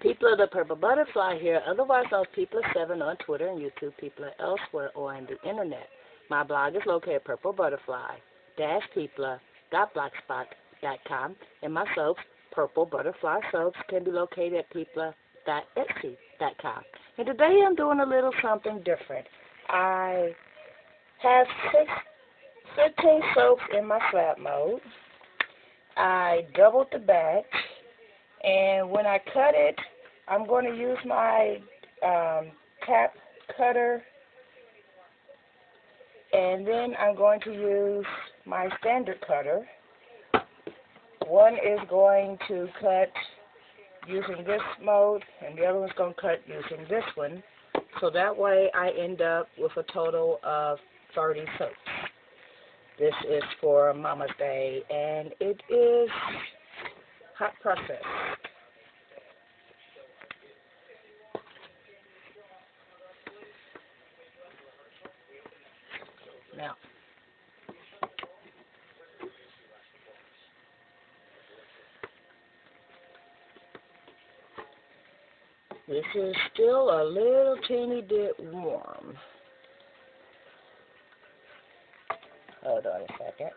People of the Purple Butterfly here, otherwise known as People7 on Twitter and YouTube, People elsewhere on the internet. My blog is located at purplebutterfly-people.blogspot.com, and my soaps, Purple Butterfly Soaps, can be located at people.etsy.com. And today I'm doing a little something different. I have 15 soaps in my slab mode. I doubled the batch. And when I cut it, I'm going to use my tap cutter, and then I'm going to use my standard cutter. One is going to cut using this mode, and the other one's going to cut using this one. So that way I end up with a total of 30 soaps. This is for Mama's Day, and it is hot process. Now, this is still a little teeny bit warm. Hold on a second.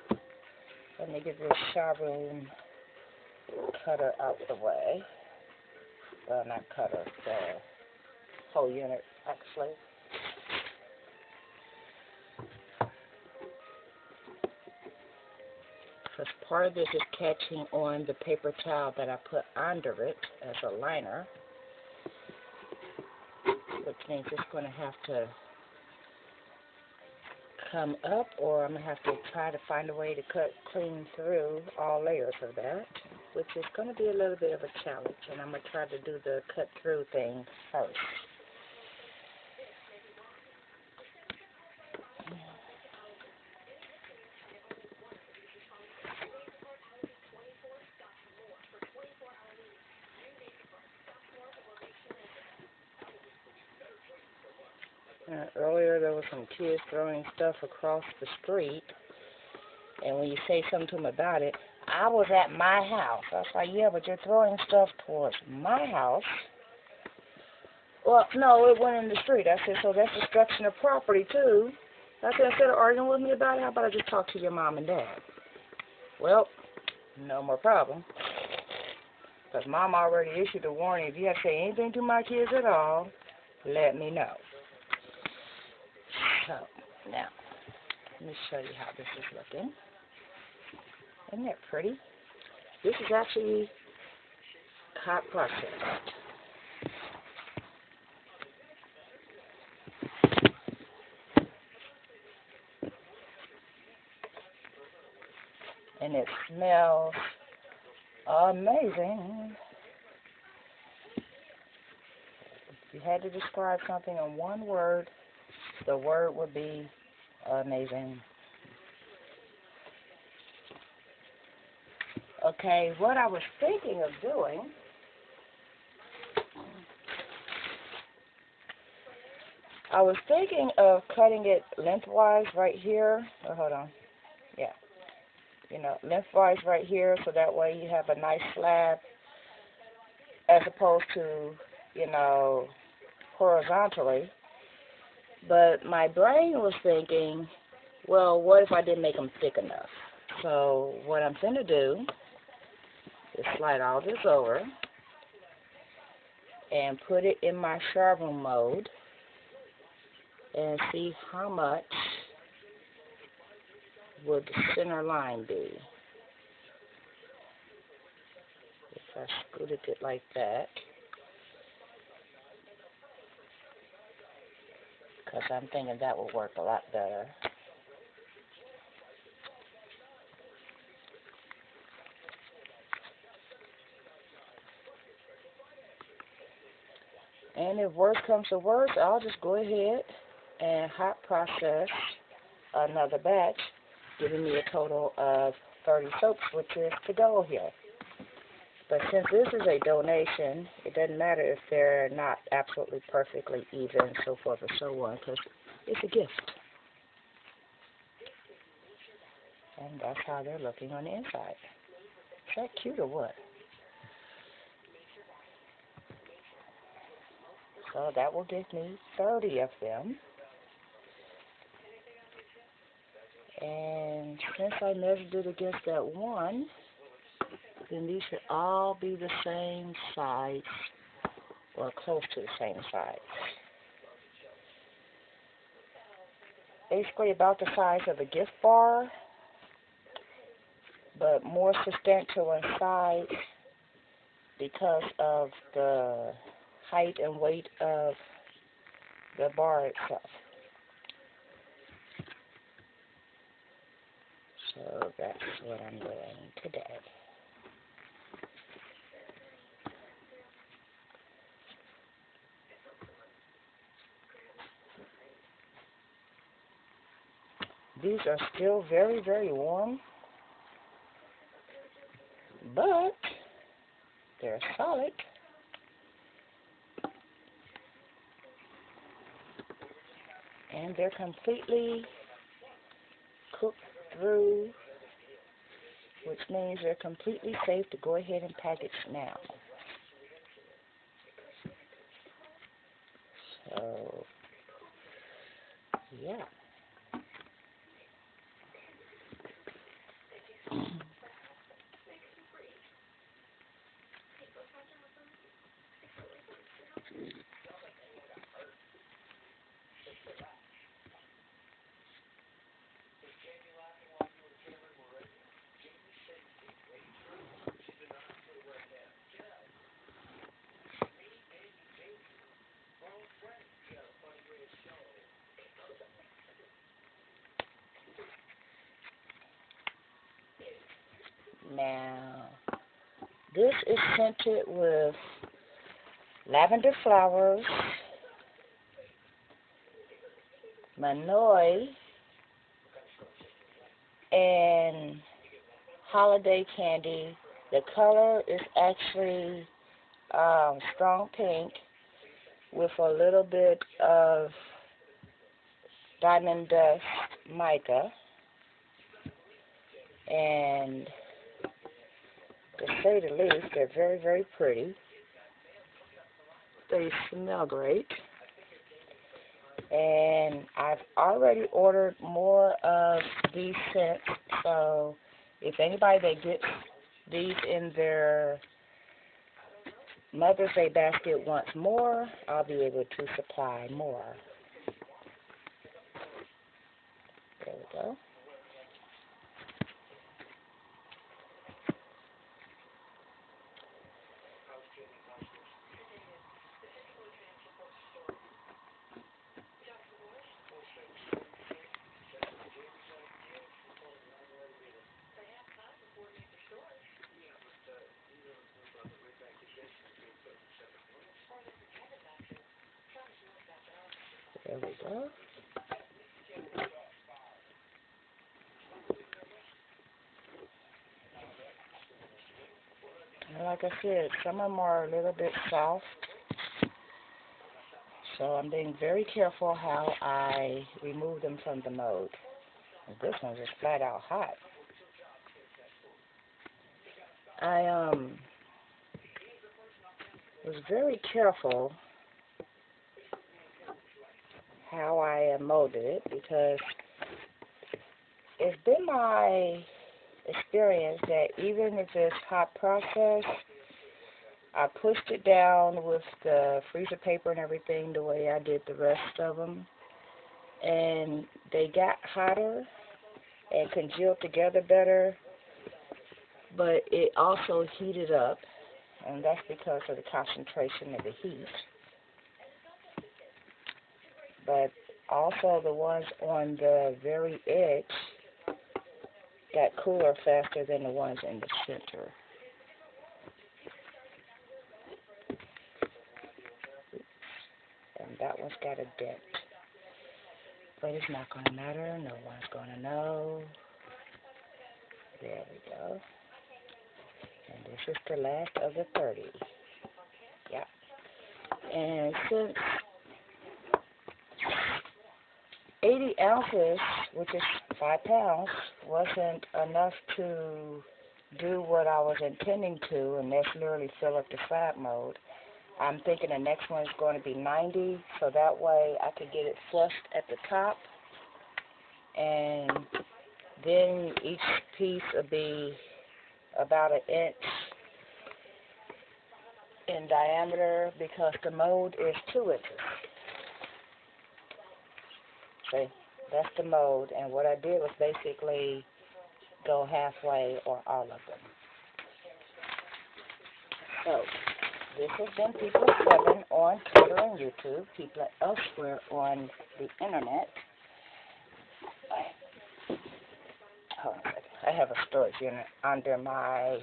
Let me get this showroom cutter out the way. Well, not cutter, the whole unit, actually. Because part of this is catching on the paper towel that I put under it as a liner, which means it's going to have to come up, or I'm going to have to try to find a way to cut clean through all layers of that, which is going to be a little bit of a challenge, and I'm going to try to do the cut through thing first. Earlier there was some kids throwing stuff across the street, and when you say something to them about it, I was at my house. I was like, yeah, but you're throwing stuff towards my house. Well, no, it went in the street. I said, so that's destruction of property, too. I said, instead of arguing with me about it, how about I just talk to your mom and dad? Well, no more problem. Because Mom already issued a warning. If you have to say anything to my kids at all, let me know. So, now, let me show you how this is looking. Isn't that pretty? This is actually hot processed. And it smells amazing. If you had to describe something in one word, the word would be amazing. Okay, what I was thinking of doing, I was thinking of cutting it lengthwise right here. Oh, hold on. Yeah. You know, lengthwise right here, so that way you have a nice slab as opposed to, you know, horizontally. But my brain was thinking, well, what if I didn't make them thick enough? So what I'm going to do is slide all this over and put it in my sharpening mode and see how much would the center line be. If I scooted it like that, because I'm thinking that will work a lot better. And if worse comes to worse, I'll just go ahead and hot process another batch, giving me a total of 30 soaps, which is to go here. But since this is a donation, it doesn't matter if they're not absolutely perfectly even, so forth and so on, because it's a gift. And that's how they're looking on the inside. Is that cute or what? So that will give me 30 of them. And since I measured it against that one, then these should all be the same size, or close to the same size. Basically about the size of a gift bar, but more substantial in size because of the height and weight of the bar itself. So that's what I'm doing today. These are still very, very warm, but they're solid. And they're completely cooked through, which means they're completely safe to go ahead and package now. So, yeah. Now, this is scented with lavender flowers, manoi, and holiday candy. The color is actually strong pink with a little bit of diamond dust mica. And to say the least, they're very, very pretty. They smell great. And I've already ordered more of these scents, so if anybody that gets these in their Mother's Day basket wants more, I'll be able to supply more. There we go. There we go. And like I said, some of them are a little bit soft, so I'm being very careful how I remove them from the mold. And this one's just flat out hot. I was very careful how I molded it because it's been my experience that even if it's hot process, I pushed it down with the freezer paper and everything the way I did the rest of them, and they got hotter and congealed together better, but it also heated up, and that's because of the concentration of the heat. But also the ones on the very edge got cooler faster than the ones in the center. And that one's got a dent. But it's not going to matter. No one's going to know. There we go. And this is the last of the 30. Yep. And since 80 ounces, which is 5 pounds, wasn't enough to do what I was intending to, and that's literally fill up the slab mold, I'm thinking the next one is going to be 90, so that way I could get it flushed at the top. And then each piece will be about 1 inch in diameter because the mold is 2 inches. See, that's the mold, and what I did was basically go halfway on all of them. So, this has been People 7 on Twitter and YouTube, People elsewhere on the internet. Hold on a second. I have a storage unit under my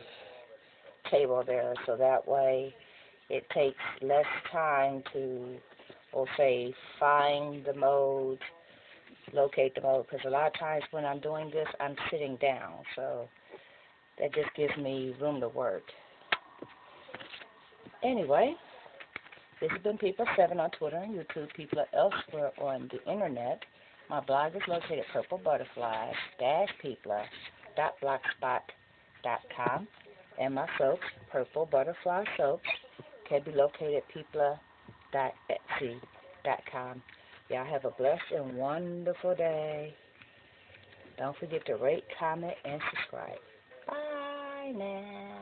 table there, so that way it takes less time to, we'll say, find the mold, locate the mold, because a lot of times when I'm doing this, I'm sitting down, so that just gives me room to work. Anyway, this has been People 7 on Twitter and YouTube, People elsewhere on the internet. My blog is located at purplebutterflies-people.blogspot.com, and my soaps, Purple Butterfly Soaps, can be located at people.etsy.com. Y'all have a blessed and wonderful day. Don't forget to rate, comment, and subscribe. Bye now.